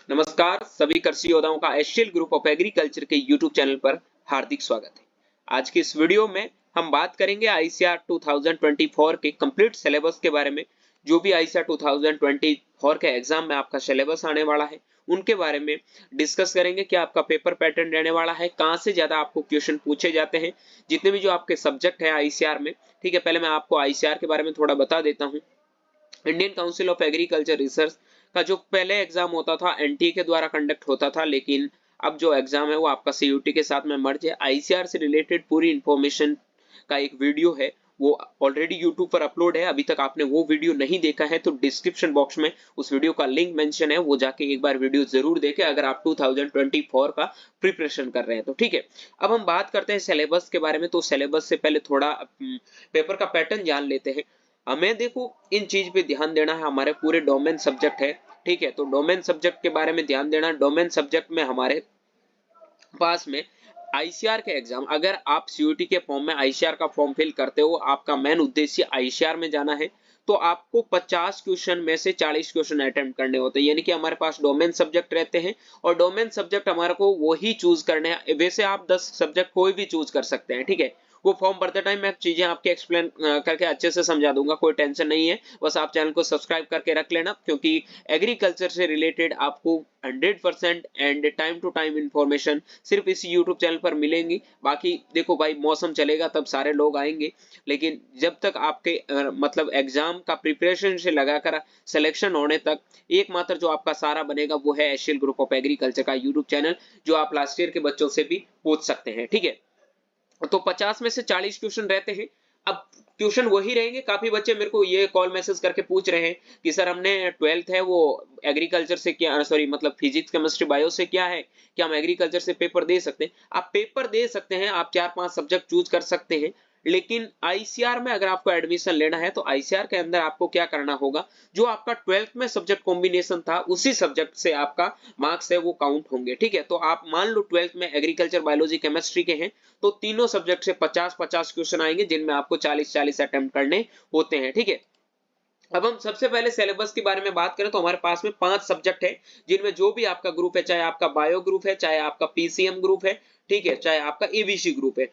नमस्कार सभी कृषि योद्धाओं का एशियल ग्रुप ऑफ एग्रीकल्चर के यूट्यूब चैनल पर हार्दिक स्वागत है। आज की इस वीडियो में हम बात करेंगे आईसीआर 2024 के कंप्लीट सिलेबस के बारे में। जो भी आईसीआर 2024 के एग्जाम में आपका सिलेबस आने वाला है उनके बारे में डिस्कस करेंगे। क्या आपका पेपर पैटर्न रहने वाला है, कहां से ज्यादा आपको क्वेश्चन पूछे जाते हैं, जितने भी जो आपके सब्जेक्ट है आईसीआर में। ठीक है, पहले मैं आपको आईसीआर के बारे में थोड़ा बता देता हूँ। Indian council of agriculture research का जो पहले एग्जाम होता था एनटीए के द्वारा कंडक्ट होता था, लेकिन अब जो एग्जाम है वो आपका सीयूटी के साथ में मर्ज है। आईसीआर से रिलेटेड पूरी इंफॉर्मेशन का एक वीडियो है, वो ऑलरेडी यूट्यूब पर अपलोड है। अभी तक आपने वो वीडियो नहीं देखा है तो डिस्क्रिप्शन बॉक्स में उस वीडियो का लिंक मेंशन है, वो जाके एक बार वीडियो जरूर देखें अगर आप 2024 का प्रिपरेशन कर रहे हैं तो। ठीक है, अब हम बात करते हैं सिलेबस के बारे में। तो सिलेबस से पहले थोड़ा पेपर का पैटर्न जान लेते हैं। हमें देखो इन चीज पे ध्यान देना है, हमारे पूरे डोमेन सब्जेक्ट है। ठीक है, तो डोमेन सब्जेक्ट के बारे में ध्यान देना। डोमेन सब्जेक्ट में हमारे पास में आईसीआर के एग्जाम, अगर आप सीयूटी के फॉर्म में आईसीआर का फॉर्म फिल करते हो, आपका मेन उद्देश्य आईसीआर में जाना है, तो आपको 50 क्वेश्चन में से 40 क्वेश्चन अटेम्प्ट करने होते हैं। यानी कि हमारे पास डोमेन सब्जेक्ट रहते हैं और डोमेन सब्जेक्ट हमारे को वही चूज करने हैं। वैसे आप 10 सब्जेक्ट कोई भी चूज कर सकते हैं। ठीक है, वो फॉर्म भरते टाइम मैं चीजें आपके एक्सप्लेन करके अच्छे से समझा दूंगा, कोई टेंशन नहीं है। बस आप चैनल को सब्सक्राइब करके रख लेना, क्योंकि एग्रीकल्चर से रिलेटेड आपको 100% and time to time information सिर्फ इसी यूट्यूब चैनल पर मिलेंगी। बाकी देखो भाई, मौसम चलेगा तब सारे लोग आएंगे, लेकिन जब तक आपके मतलब एग्जाम का प्रिपरेशन से लगाकर सिलेक्शन होने तक एकमात्र जो आपका सहारा बनेगा वो है एशियल ग्रुप ऑफ एग्रीकल्चर का यूट्यूब चैनल, जो आप लास्ट ईयर के बच्चों से भी पूछ सकते हैं। ठीक है, तो 50 में से 40 क्वेश्चन रहते हैं। अब क्वेश्चन वही रहेंगे। काफी बच्चे मेरे को ये कॉल मैसेज करके पूछ रहे हैं कि सर हमने 12th है वो एग्रीकल्चर से क्या, सॉरी मतलब फिजिक्स केमिस्ट्री बायो से क्या है, क्या हम एग्रीकल्चर से पेपर दे सकते हैं? आप पेपर दे सकते हैं, आप 4-5 सब्जेक्ट चूज कर सकते हैं, लेकिन आईसीआर में अगर आपको एडमिशन लेना है तो आईसीआर के अंदर आपको क्या करना होगा, जो आपका 12th में सब्जेक्ट कॉम्बिनेशन था उसी सब्जेक्ट से आपका मार्क्स है वो काउंट होंगे। ठीक है, तो आप मान लो 12th में एग्रीकल्चर बायोलॉजी केमिस्ट्री के हैं तो तीनों सब्जेक्ट से 50-50 क्वेश्चन आएंगे, जिनमें आपको 40-40 अटेम्प्ट करने होते हैं। ठीक है, अब हम सबसे पहले सिलेबस के बारे में बात करें तो हमारे पास में 5 सब्जेक्ट है, जिनमें जो भी आपका ग्रुप है, चाहे आपका बायो ग्रुप है, चाहे आपका पीसीएम ग्रुप है, ठीक है, चाहे आपका एबीसी ग्रुप है।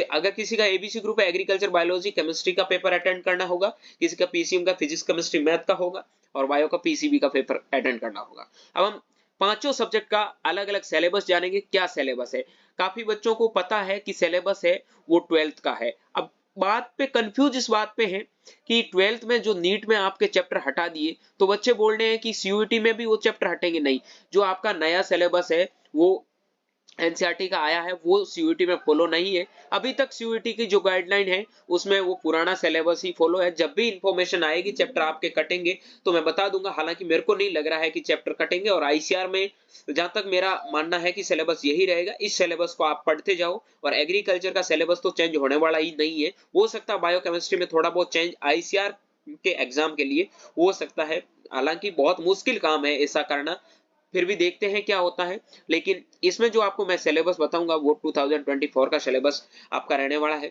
अगर किसी का एबीसी ग्रुप है, एग्रीकल्चर बायोलॉजी केमिस्ट्री का पेपर अटेंड करना होगा, किसी का पीसीएम का फिजिक्स केमिस्ट्री मैथ का होगा, और बायो का पीसीबी का पेपर अटेंड करना होगा। अब हम पांचों सब्जेक्ट का अलग अलग सिलेबस जानेंगे। क्या सिलेबस है? काफी बच्चों को पता है कि सिलेबस है वो 12th का है। अब बात पे कंफ्यूज इस बात पे है कि 12th में जो नीट में आपके चैप्टर हटा दिए तो बच्चे बोल रहे हैं कि सीयूईटी में भी वो चैप्टर हटेंगे। नहीं, जो आपका नया सिलेबस है वो एनसीईआरटी का आया है, वो सीयूईटी में फॉलो नहीं है। अभी तक सीयूईटी की जो गाइडलाइन है उसमें वो पुराना सिलेबस ही फॉलो है। जब भी इंफॉर्मेशन आएगी चैप्टर आपके कटेंगे तो मैं बता दूंगा। हालांकि मेरे को नहीं लग रहा है कि चैप्टर कटेंगे, और आईसीआर में जहां तक मेरा मानना है कि सिलेबस यही रहेगा। इस सिलेबस को आप पढ़ते जाओ, और एग्रीकल्चर का सिलेबस तो चेंज होने वाला ही नहीं है। हो सकता है बायोकेमिस्ट्री में थोड़ा बहुत चेंज आईसीआर के एग्जाम के लिए हो सकता है, हालांकि बहुत मुश्किल काम है ऐसा करना, फिर भी देखते हैं क्या होता है। लेकिन इसमें जो आपको मैं सिलेबस बताऊंगा वो 2024 का सिलेबस आपका रहने वाला है।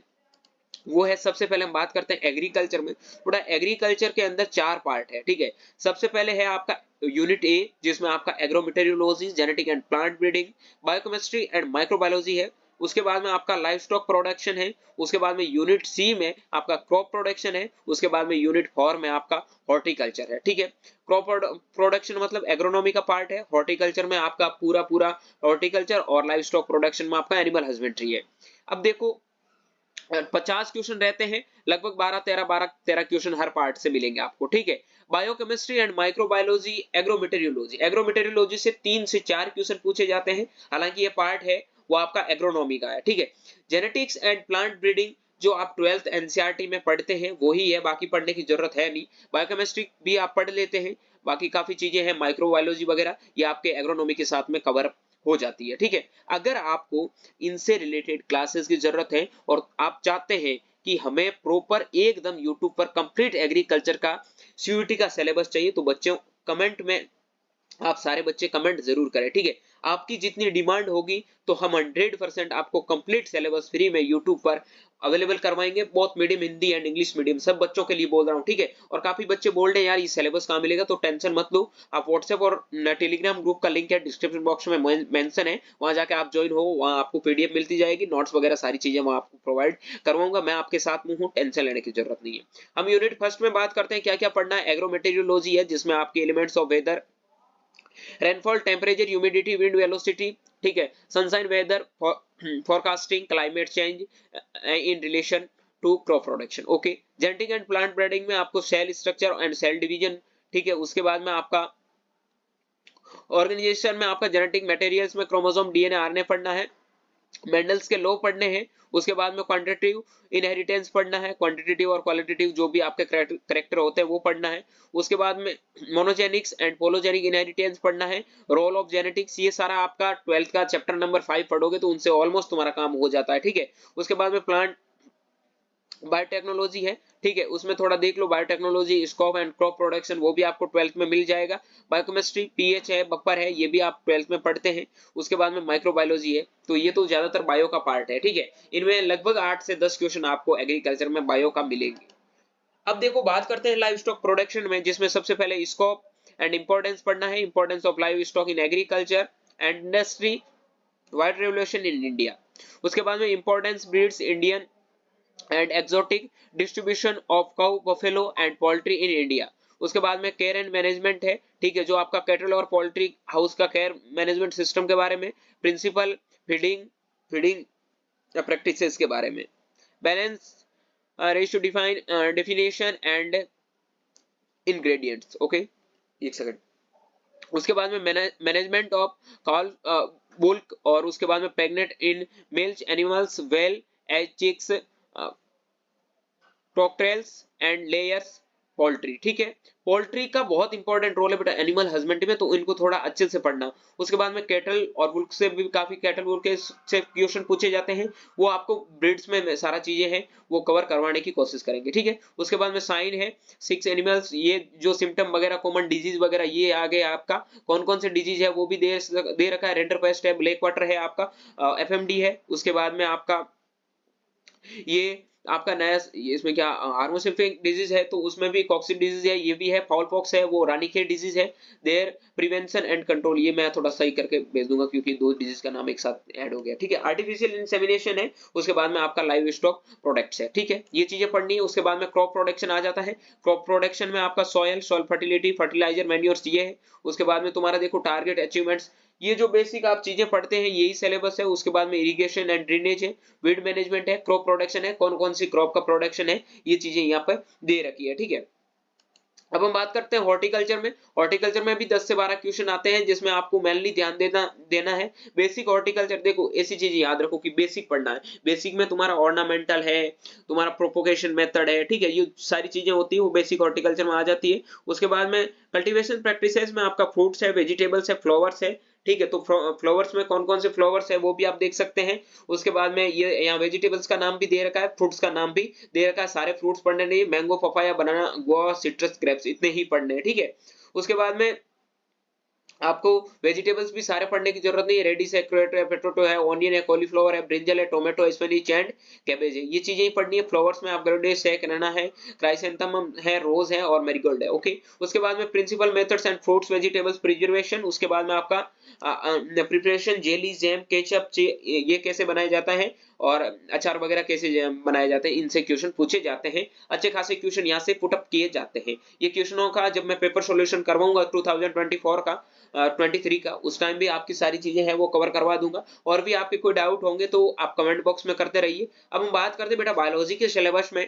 वो है, सबसे पहले हम बात करते हैं एग्रीकल्चर में। थोड़ा एग्रीकल्चर के अंदर 4 पार्ट है। ठीक है, सबसे पहले है आपका यूनिट ए, जिसमें आपका agrometeorology, genetic and plant breeding, biochemistry and microbiology है। उसके बाद में आपका लाइफ स्टॉक प्रोडक्शन है। उसके बाद में यूनिट सी में आपका क्रॉप प्रोडक्शन है। उसके बाद में यूनिट 4 में आपका हॉर्टिकल्चर है। ठीक है, क्रॉप प्रोडक्शन मतलब एग्रोनॉमी का पार्ट है। हॉर्टिकल्चर में आपका पूरा पूरा हॉर्टिकल्चर, और लाइफ स्टॉक प्रोडक्शन में आपका एनिमल हस्बेंड्री है। अब देखो 50 क्वेश्चन रहते हैं, लगभग 12-13 क्वेश्चन हर पार्ट से मिलेंगे आपको। ठीक है, बायोकेमिस्ट्री एंड माइक्रोबायोलॉजी, एग्रोमेटेरियोलॉजी, एग्रोमेटेरियोलॉजी से 3 से 4 क्वेश्चन पूछे जाते हैं। हालांकि ये पार्ट है वो आपका एग्रोनॉमी का है। ठीक है, जेनेटिक्स एंड प्लांट ब्रीडिंग जो आप 12th एनसीईआरटी में पढ़ते हैं वही है, बाकी पढ़ने की जरूरत है नहीं। बायोकेमिस्ट्री भी आप पढ़ लेते हैं, बाकी काफी चीजें हैं, माइक्रोबायोलॉजी वगैरह ये आपके एग्रोनॉमी के साथ में कवर हो जाती है। ठीक है, अगर आपको इनसे रिलेटेड क्लासेस की जरूरत है और आप चाहते हैं कि हमें प्रॉपर एकदम यूट्यूब पर कंप्लीट एग्रीकल्चर का सीयूईटी का सिलेबस चाहिए, तो बच्चों कमेंट में आप सारे बच्चे कमेंट जरूर करें, ठीक है। आपकी जितनी डिमांड होगी तो हम 100% आपको कंप्लीट सिलेबस फ्री में यूट्यूब पर अवेलेबल करवाएंगे, बहुत medium, Hindi and English medium सब बच्चों के लिए बोल रहा हूँ, ठीक है। और काफी बच्चे बोल रहे हैं यार ये सिलेबस कहाँ मिलेगा, तो टेंशन मत लो। आप व्हाट्सएप और टेलीग्राम ग्रुप का लिंक है डिस्क्रिप्शन बॉक्स में मेंशन है, वहां जाके आप ज्वाइन हो, वहां आपको पीडीएफ मिलती जाएगी, नोट्स वगैरह सारी चीजें वहां आपको प्रोवाइड करवाऊंगा, मैं आपके साथ में हूँ, टेंशन लेने की जरूरत नहीं है। हम यूनिट फर्स्ट में बात करते हैं क्या क्या पढ़ना है। एग्रोमेटेरियोलॉजी है जिसमें आपके elements of weather, rainfall, temperature, humidity, wind velocity, ठीक है, sunshine, weather forecasting, climate change in relation to crop production, okay. Genetic and plant breeding में आपको cell structure and cell division, ठीक है। उसके बाद में आपका ऑर्गेनाइजेशन में आपका जेनेटिक मटेरियल्स में क्रोमोसोम, डीएनए, आरएनए पढ़ना है। मेंडल्स के लॉ पढ़ने हैं। उसके बाद में क्वांटिटेटिव इनहेरिटेंस पढ़ना है, क्वांटिटेटिव और क्वालिटेटिव जो भी आपके करेक्टर होते हैं वो पढ़ना है। उसके बाद में मोनोजेनिक्स एंड पोलोजेनिक इनहेरिटेंस पढ़ना है, रोल ऑफ जेनेटिक्स, ये सारा आपका 12th का चैप्टर नंबर 5 पढ़ोगे तो उनसे ऑलमोस्ट तुम्हारा काम हो जाता है, ठीक है। उसके बाद में प्लांट बायोटेक्नोलॉजी है, ठीक है, उसमें थोड़ा देख लो, biotechnology, scope and crop production वो भी आपको 12th में मिल जाएगा। बायोकेमिस्ट्री, पीएच है, बफर है, ये भी आप 12th में पढ़ते हैं। उसके बाद में माइक्रोबायोलॉजी है, तो ये तो ज्यादातर बायो का पार्ट है, ठीक है। इनमें लगभग 8 से 10 क्वेश्चन आपको एग्रीकल्चर में बायो का मिलेंगे। अब देखो बात करते हैं लाइव स्टॉक प्रोडक्शन में, जिसमें सबसे पहले स्कोप एंड इंपॉर्टेंस पढ़ना है, importance of live stock in agriculture and industry, wide revolution in India. उसके बाद में importance, breeds, Indian and exotic, distribution of cow, buffalo and poultry in India. उसके बाद में केयर एंड मैनेजमेंट है, ठीक है, जो आपका कैटल और पोल्ट्री हाउस का केयर मैनेजमेंट सिस्टम के बारे में, प्रिंसिपल, फीडिंग फीडिंग प्रैक्टिसेस के बारे में, balance ratio, define definition and ingredients, okay. एक सेकंड। उसके बाद में मैनेजमेंट ऑफ कॉल बुल्क, और उसके बाद में pregnant in males animals, well as chicks, टॉकटेल्स एंड लेयर्स, पोल्ट्री, ठीक है। पोल्ट्री का बहुत इंपॉर्टेंट रोल है बेटा एनिमल हस्बेंड्री में, तो इनको थोड़ा अच्छे से पढ़ना। उसके बाद में कैटल और बुल्क से भी काफी कैटल बुल्क से क्वेश्चन पूछे जाते हैं, वो आपको ब्रीड्स में सारा चीजें हैं वो कवर करवाने की कोशिश करेंगे, ठीक है। उसके बाद में साइन है, 6 एनिमल्स, ये जो सिम्टम वगैरह, कॉमन डिजीज वगैरह ये आगे आपका कौन कौन से डिजीज है वो भी दे रखा है। रेंडरपेस्ट है, ब्लैक वाटर है आपका, एफएमडी है। उसके बाद में आपका ये आपका नया इसमें क्या हार्मोसिम्पिक डिजीज है, तो उसमें भी कॉक्सिन डिजीज है, ये भी है, फाउल पॉक्स है, वो रानीखेत डिजीज है। देयर प्रिवेंशन एंड कंट्रोल, ये मैं थोड़ा सही करके भेज दूंगा क्योंकि दो डिजीज का नाम एक साथ ऐड हो गया, ठीक है। आर्टिफिशियल इंसेमिनेशन है। उसके बाद में आपका लाइव स्टॉक प्रोडक्ट्स है, ठीक है, ये चीजें पढ़नी है। उसके बाद में क्रॉप प्रोडक्शन आ जाता है। क्रॉप प्रोडक्शन में आपका सॉइल फर्टिलिटी, फर्टिलाइजर, मैन्योर्स ये है। उसके बाद में तुम्हारा देखो टारगेट अचीवमेंट्स, ये जो बेसिक आप चीजें पढ़ते हैं यही सिलेबस है। उसके बाद में इरिगेशन एंड ड्रेनेज है, वीड मैनेजमेंट है, क्रॉप प्रोडक्शन है, कौन कौन सी क्रॉप का प्रोडक्शन है, ये चीजें यहाँ पर दे रखी है, ठीक है। अब हम बात करते हैं हॉर्टिकल्चर में। हॉर्टिकल्चर में भी 10 से 12 क्वेश्चन आते हैं, जिसमें आपको मेनली ध्यान देना है बेसिक हॉर्टिकल्चर। देखो ऐसी चीजें याद रखो कि बेसिक पढ़ना है। बेसिक में तुम्हारा ऑर्नामेंटल है, तुम्हारा प्रोपोगेशन मेथड है, ठीक है, ये सारी चीजें होती है वो बेसिक हॉर्टिकल्चर में आ जाती है। उसके बाद में कल्टीवेशन प्रैक्टिसेस में आपका फ्रूट्स है, वेजिटेबल्स है, फ्लावर्स है, ठीक है, तो फ्लावर्स में कौन कौन से फ्लावर्स है वो भी आप देख सकते हैं। उसके बाद में ये यहाँ वेजिटेबल्स का नाम भी दे रखा है, फ्रूट्स का नाम भी दे रखा है। सारे फ्रूट्स पढ़ने नहीं, मैंगो, पपाया, बनाना, गुआवा, सिट्रस, ग्रेप्स, इतने ही पढ़ने हैं, ठीक है। उसके बाद में आपको वेजिटेबल्स भी सारे पढ़ने की जरूरत नहीं है। रेडिश है, कैरेट है, पोटैटो है, ऑनियन है, कॉलीफ्लावर है, ब्रिंजल है, टोमेटो, स्पिनच एंड कैबेज है, ये चीजें ही पढ़नी है। फ्लावर्स में आपग्रेडेस है, कैनाना है, क्राइसेंथेमम है, रोज है और मैरीगोल्ड है, ओके। उसके बाद में principle methods and fruits vegetables preservation. उसके बाद में आपका प्रिपरेशन, जेली, जैम, केचप, ये कैसे बनाया जाता है और अचार वगैरह कैसे बनाए जाते हैं, इनसे क्वेश्चन पूछे जाते हैं। अच्छे खासे क्वेश्चन यहाँ से पुटअप किए जाते हैं। ये क्वेश्चनों का जब मैं पेपर सॉल्यूशन करवाऊंगा 2024 का 23 का, उस टाइम भी आपकी सारी चीजें हैं वो कवर करवा दूंगा। और भी आपके कोई डाउट होंगे तो आप कमेंट बॉक्स में करते रहिए। अब हम बात करते हैं बेटा बायोलॉजी के सिलेबस में।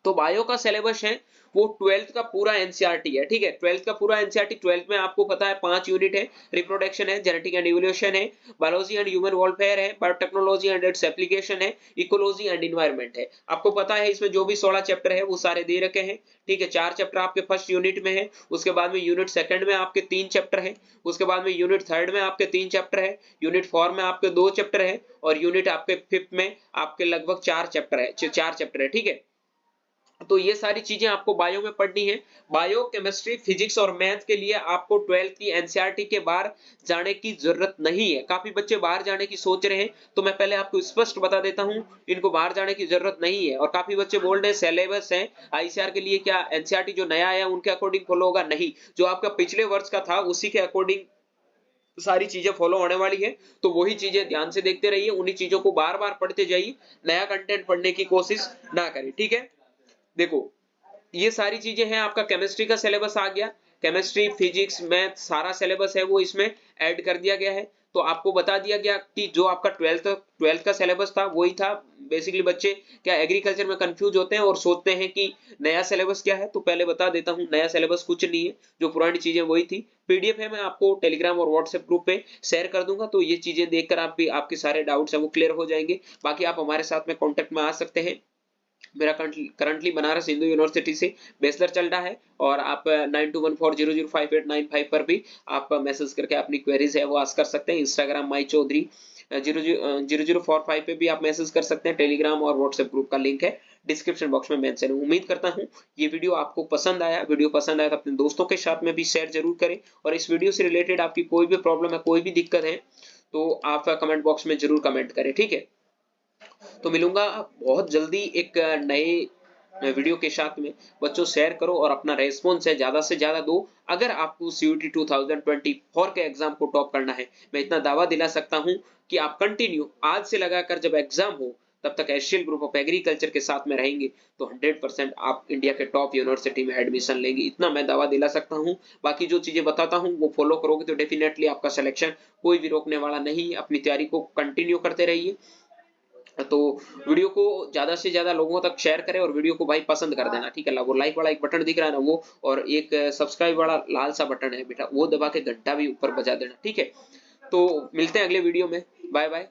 तो बायो का सिलेबस है वो 12th का पूरा एनसीईआरटी है, ठीक है। 12th का पूरा एनसीईआरटी, 12th में आपको पता है 5 यूनिट है। रिप्रोडक्शन है, जेनेटिक एंड इवोल्यूशन है, बायोलॉजी एंड ह्यूमन वेलफेयर है, बायोटेक्नोलॉजी एंड इट्स एप्लीकेशन है, इकोलॉजी एंड एनवायरनमेंट है। आपको पता है इसमें जो भी 16 चैप्टर है वो सारे दे रखे हैं, ठीक है। 4 चैप्टर आपके फर्स्ट यूनिट में है। उसके बाद में यूनिट सेकंड में आपके 3 चैप्टर है। उसके बाद में यूनिट थर्ड में आपके 3 चैप्टर है। यूनिट 4 में आपके 2 चैप्टर है और यूनिट आपके 5th में आपके लगभग 4 चैप्टर है, 4 चैप्टर है, ठीक है। तो ये सारी चीजें आपको बायो में पढ़नी है। बायो, केमिस्ट्री, फिजिक्स और मैथ के लिए आपको 12th की एनसीईआरटी के बाहर जाने की जरूरत नहीं है। काफी बच्चे बाहर जाने की सोच रहे हैं, तो मैं पहले आपको स्पष्ट बता देता हूं, इनको बाहर जाने की जरूरत नहीं है। और काफी बच्चे बोल रहे हैं सिलेबस है आईसीआर के लिए, क्या एनसीईआरटी जो नया आया उनके अकॉर्डिंग फॉलो होगा? नहीं, जो आपका पिछले वर्ष का था उसी के अकॉर्डिंग सारी चीजें फॉलो होने वाली है। तो वही चीजें ध्यान से देखते रहिए, उन्हीं चीजों को बार बार पढ़ते जाइए, नया कंटेंट पढ़ने की कोशिश ना करें, ठीक है। देखो, ये सारी चीजें हैं, आपका केमिस्ट्री का सिलेबस आ गया, केमिस्ट्री, फिजिक्स, मैथ सारा सिलेबस है वो इसमें ऐड कर दिया गया है। तो आपको बता दिया गया कि जो आपका 12th का सिलेबस था वही था। बेसिकली बच्चे क्या एग्रीकल्चर में कंफ्यूज होते हैं और सोचते हैं कि नया सिलेबस क्या है, तो पहले बता देता हूं, नया सिलेबस कुछ नहीं है, जो पुरानी चीजें वही थी। पीडीएफ है, मैं आपको टेलीग्राम और व्हाट्सएप ग्रुप पे शेयर कर दूंगा, तो ये चीजें देखकर आप भी, आपके सारे डाउट्स हैं वो क्लियर हो जाएंगे। बाकी आप हमारे साथ में कॉन्टेक्ट में आ सकते हैं। मेरा करंटली बनारस हिंदू यूनिवर्सिटी से बैचलर चल रहा है, और आप 9214005895 पर भी आप मैसेज करके अपनी क्वेरीज है वो आस्क कर सकते हैं। इंस्टाग्राम माई चौधरी 0045 पे भी आप मैसेज कर सकते हैं। टेलीग्राम और व्हाट्सएप ग्रुप का लिंक है डिस्क्रिप्शन बॉक्स में मेंशन है। उम्मीद करता हूं ये वीडियो आपको पसंद आया। वीडियो पसंद आया तो अपने दोस्तों के साथ में भी शेयर जरूर करें, और इस वीडियो से रिलेटेड आपकी कोई भी प्रॉब्लम है, कोई भी दिक्कत है, तो आप कमेंट बॉक्स में जरूर कमेंट करें, ठीक है। तो मिलूंगा बहुत जल्दी एक नए वीडियो के साथ में। बच्चों शेयर करो और अपना रेस्पॉन्स है ज्यादा से ज्यादा दो। अगर आपको सीयूटी 2024 के एग्जाम को टॉप करना है, मैं इतना दावा दिला सकता हूं कि आप कंटिन्यू आज से लगाकर जब एग्जाम हो तब तक एशियल ग्रुप ऑफ एग्रीकल्चर के साथ में रहेंगे, तो 100% आप इंडिया के टॉप यूनिवर्सिटी में एडमिशन लेंगे, इतना मैं दावा दिला सकता हूं। बाकी जो चीजें बताता हूं वो फॉलो करोगे तो डेफिनेटली आपका सिलेक्शन कोई भी रोकने वाला नहीं है। अपनी तैयारी को कंटिन्यू करते रहिए। तो वीडियो को ज्यादा से ज्यादा लोगों तक शेयर करें, और वीडियो को भाई पसंद कर देना, ठीक है। वो लाइक वाला एक बटन दिख रहा है ना वो, और एक सब्सक्राइब वाला लाल सा बटन है बेटा, वो दबा के घंटा भी ऊपर बजा देना, ठीक है। तो मिलते हैं अगले वीडियो में। Bye bye.